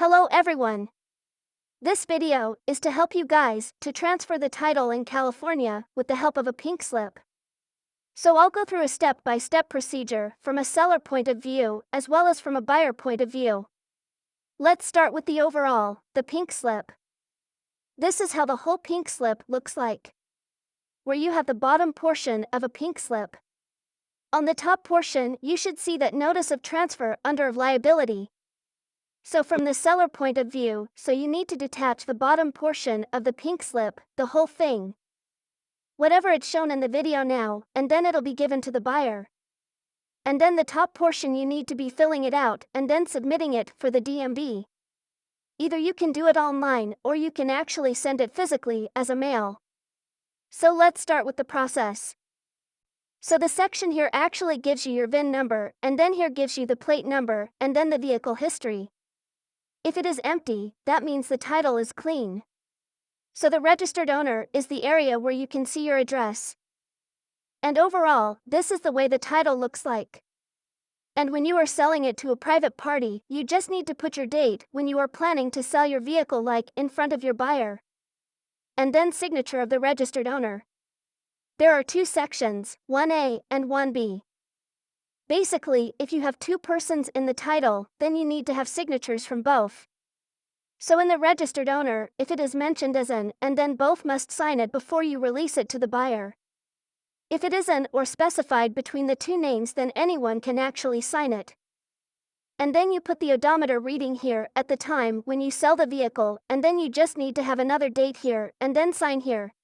Hello everyone. This video is to help you guys to transfer the title in California with the help of a pink slip. So I'll go through a step-by-step procedure from a seller point of view as well as from a buyer point of view. Let's start with the overall, the pink slip. This is how the whole pink slip looks like, where you have the bottom portion of a pink slip. On the top portion, you should see that notice of transfer under liability. So from the seller point of view, so you need to detach the bottom portion of the pink slip, the whole thing. Whatever it's shown in the video now, and then it'll be given to the buyer. And then the top portion you need to be filling it out and then submitting it for the DMV. Either you can do it online or you can actually send it physically as a mail. So let's start with the process. So the section here actually gives you your VIN number, and then here gives you the plate number, and then the vehicle history. If it is empty, that means the title is clean. So the registered owner is the area where you can see your address. And overall, this is the way the title looks like. And when you are selling it to a private party, you just need to put your date when you are planning to sell your vehicle, like in front of your buyer. And then signature of the registered owner. There are two sections, 1A and 1B. Basically, if you have two persons in the title, then you need to have signatures from both. So in the registered owner, if it is mentioned as an, and then both must sign it before you release it to the buyer. If it is an or specified between the two names, then anyone can actually sign it. And then you put the odometer reading here at the time when you sell the vehicle, and then you just need to have another date here, and then sign here.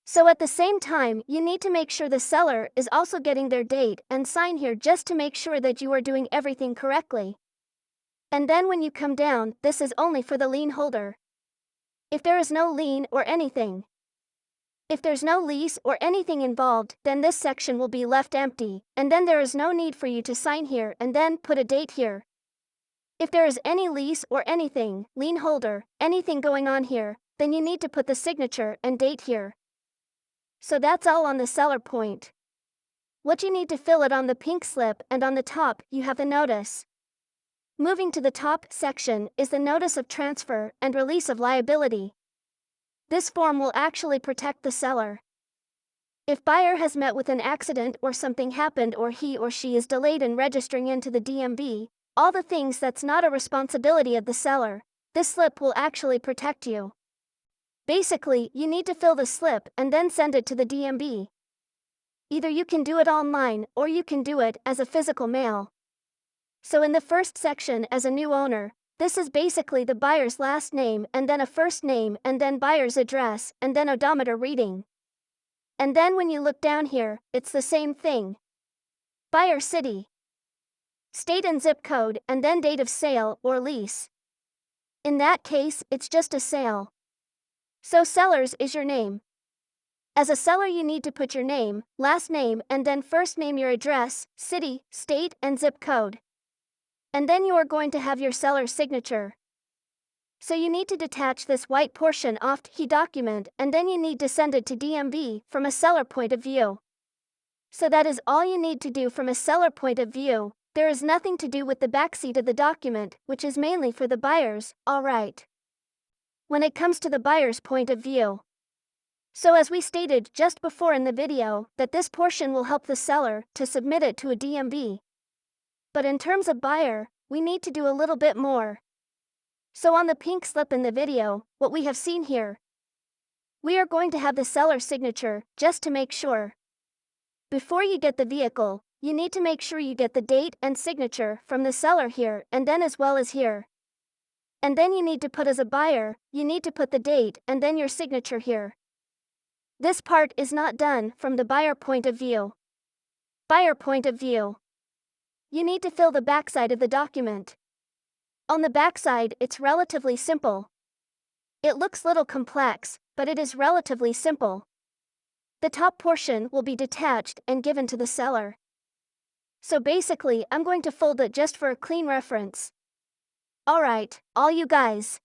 So at the same time, you need to make sure the seller is also getting their date and sign here, just to make sure that you are doing everything correctly. And then when you come down, this is only for the lien holder. If there is no lien or anything. If there's no lease or anything involved, then this section will be left empty, and then there is no need for you to sign here and then put a date here. If there is any lease or anything, lien holder, anything going on here, then you need to put the signature and date here. So that's all on the seller point. What you need to fill it on the pink slip, and on the top, you have the notice. Moving to the top section is the notice of transfer and release of liability. This form will actually protect the seller. If buyer has met with an accident or something happened, or he or she is delayed in registering into the DMV, all the things that's not a responsibility of the seller, this slip will actually protect you. Basically, you need to fill the slip and then send it to the DMV. Either you can do it online or you can do it as a physical mail. So in the first section, as a new owner, this is basically the buyer's last name and then a first name and then buyer's address and then odometer reading. And then when you look down here, it's the same thing. Buyer city, state and zip code, and then date of sale or lease. In that case, it's just a sale. So sellers is your name. As a seller, you need to put your name, last name, and then first name, your address, city, state, and zip code. And then you are going to have your seller's signature. So you need to detach this white portion off the document, and then you need to send it to DMV from a seller point of view. So that is all you need to do from a seller point of view. There is nothing to do with the backseat of the document, which is mainly for the buyers, alright. When it comes to the buyer's point of view. So as we stated just before in the video, that this portion will help the seller to submit it to a DMV. But in terms of buyer, we need to do a little bit more. So on the pink slip in the video, what we have seen here, we are going to have the seller's signature, just to make sure. Before you get the vehicle, you need to make sure you get the date and signature from the seller here, and then as well as here. And then you need to put, as a buyer, you need to put the date and then your signature here. This part is not done from the buyer point of view. Buyer point of view. You need to fill the backside of the document. On the backside, it's relatively simple. It looks little complex, but it is relatively simple. The top portion will be detached and given to the seller. So basically, I'm going to fold it just for a clean reference. Alright, all you guys.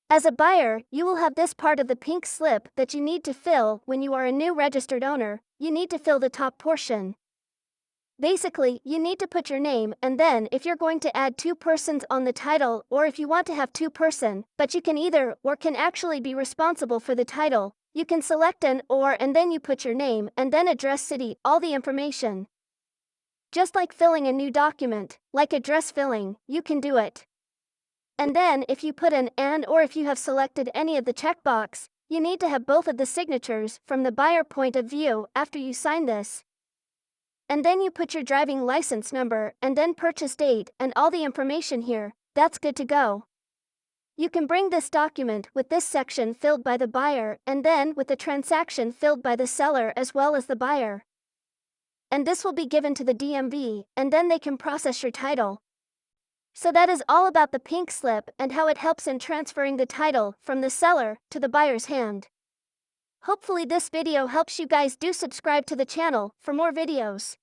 As a buyer, you will have this part of the pink slip that you need to fill when you are a new registered owner. You need to fill the top portion. Basically, you need to put your name, and then if you're going to add two persons on the title, or if you want to have two person, but you can either or can actually be responsible for the title, you can select an or and then you put your name and then address, city, all the information. Just like filling a new document, like address filling, you can do it. And then if you put an and or if you have selected any of the checkbox, you need to have both of the signatures from the buyer point of view after you sign this. And then you put your driving license number and then purchase date and all the information here. That's good to go. You can bring this document with this section filled by the buyer and then with the transaction filled by the seller as well as the buyer. And this will be given to the DMV and then they can process your title. So that is all about the pink slip and how it helps in transferring the title from the seller to the buyer's hand. Hopefully this video helps you guys. Do subscribe to the channel for more videos.